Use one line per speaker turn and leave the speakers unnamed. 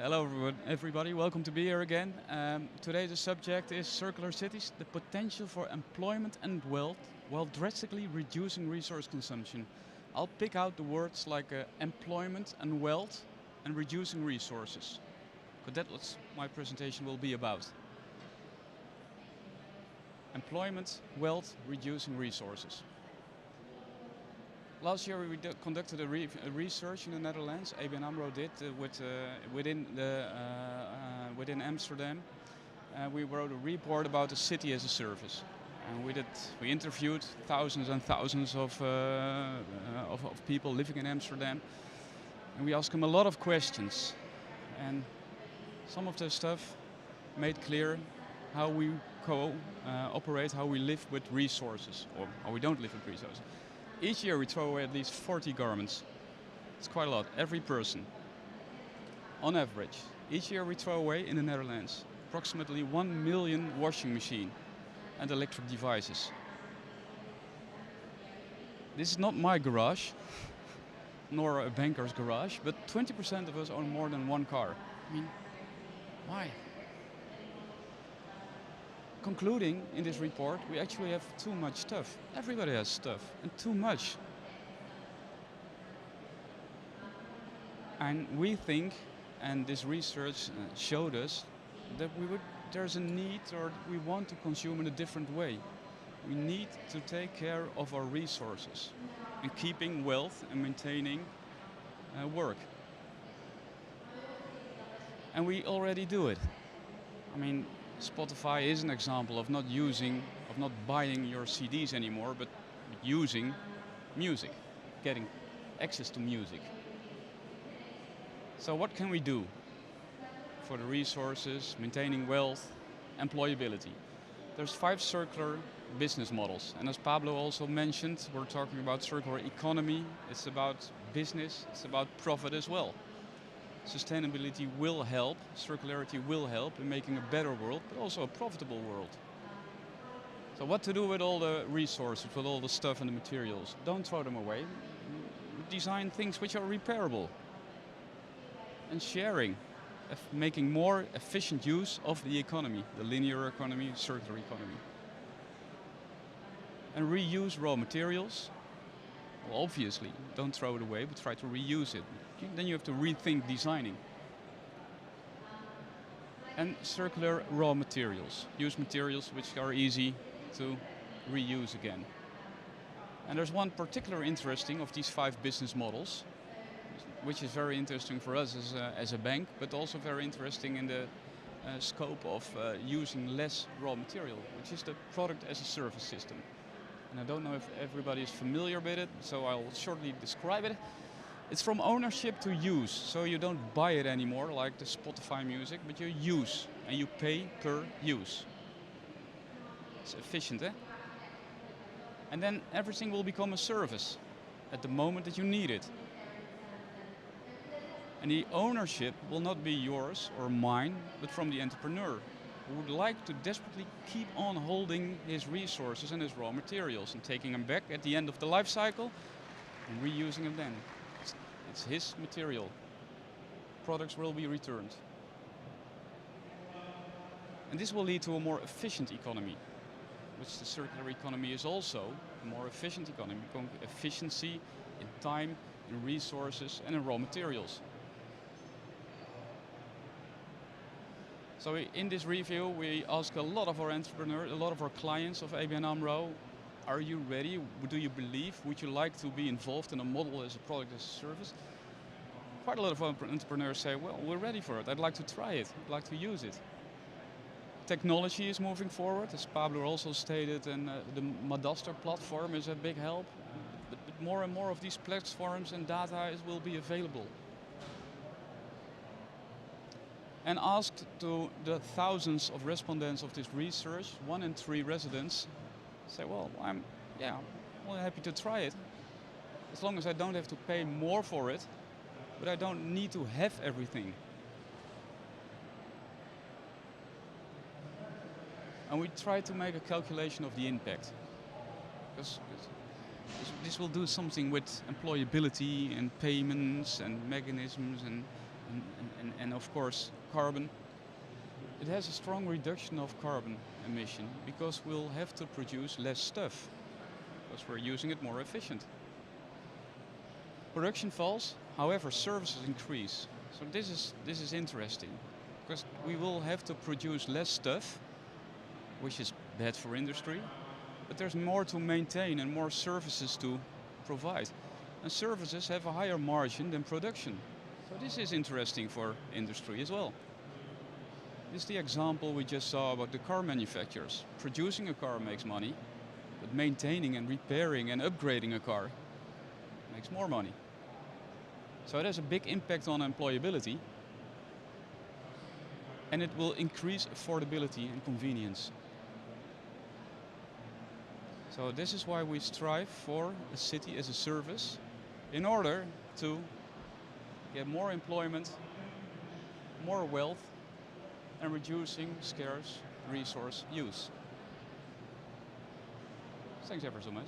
Hello everybody, welcome to be here again. Today the subject is circular cities, the potential for employment and wealth while drastically reducing resource consumption. I'll pick out the words like employment and wealth and reducing resources. But that's what my presentation will be about. Employment, wealth, reducing resources. Last year we conducted a research in the Netherlands. ABN AMRO did within Amsterdam. We wrote a report about the city as a service, and we interviewed thousands and thousands of people living in Amsterdam, and we asked them a lot of questions. And some of the stuff made clear how we operate, how we live with resources, or how we don't live with resources. Each year we throw away at least 40 garments. It's quite a lot, every person. On average, each year we throw away in the Netherlands approximately 1 million washing machines and electric devices. This is not my garage, nor a banker's garage, but 20% of us own more than one car. I mean, why? Concluding in this report, we actually have too much stuff. Everybody has stuff, and too much. And we think, and this research showed us, that there's a need, or we want to consume in a different way. We need to take care of our resources and keeping wealth and maintaining work. And we already do it. I mean, Spotify is an example of not buying your CDs anymore, but using music, getting access to music. So what can we do for the resources, maintaining wealth, employability? There's 5 circular business models, and as Pablo also mentioned, we're talking about circular economy. It's about business, it's about profit as well. Sustainability will help, circularity will help in making a better world, but also a profitable world. So what to do with all the resources, with all the stuff and the materials? Don't throw them away. Design things which are repairable. And sharing, making more efficient use of the economy, the linear economy, circular economy. And reuse raw materials. Well, obviously, don't throw it away, but try to reuse it. Then you have to rethink designing. And circular raw materials. Use materials which are easy to reuse again. And there's one particular interesting of these 5 business models, which is very interesting for us as a bank, but also very interesting in the scope of using less raw material, which is the product as a service system. And I don't know if everybody is familiar with it, so I'll shortly describe it. It's from ownership to use, so you don't buy it anymore like the Spotify music, but you use, and you pay per use. It's efficient, eh? And then everything will become a service at the moment that you need it. And the ownership will not be yours or mine, but from the entrepreneur, who would like to desperately keep on holding his resources and his raw materials and taking them back at the end of the life cycle and reusing them then. It's his material. Products will be returned. And this will lead to a more efficient economy, which the circular economy is also a more efficient economy, efficiency in time, in resources and in raw materials. So in this review, we ask a lot of our entrepreneurs, a lot of our clients of ABN AMRO, are you ready? Do you believe? Would you like to be involved in a model as a product as a service? Quite a lot of entrepreneurs say, well, we're ready for it. I'd like to try it. I'd like to use it. Technology is moving forward, as Pablo also stated, and the Madaster platform is a big help. But more and more of these platforms and data will be available. And asked to the thousands of respondents of this research, 1 in 3 residents say, well, I'm happy to try it, as long as I don't have to pay more for it, but I don't need to have everything. And we try to make a calculation of the impact, because this will do something with employability and payments and mechanisms and and of course carbon. It has a strong reduction of carbon emission because we'll have to produce less stuff because we're using it more efficient. Production falls, however, services increase. So this is interesting because we will have to produce less stuff, which is bad for industry, but there's more to maintain and more services to provide. And services have a higher margin than production. So this is interesting for industry as well. This is the example we just saw about the car manufacturers. Producing a car makes money, but maintaining and repairing and upgrading a car makes more money. So it has a big impact on employability, and it will increase affordability and convenience. So this is why we strive for a city as a service in order to get more employment, more wealth, and reducing scarce resource use. Thanks ever so much.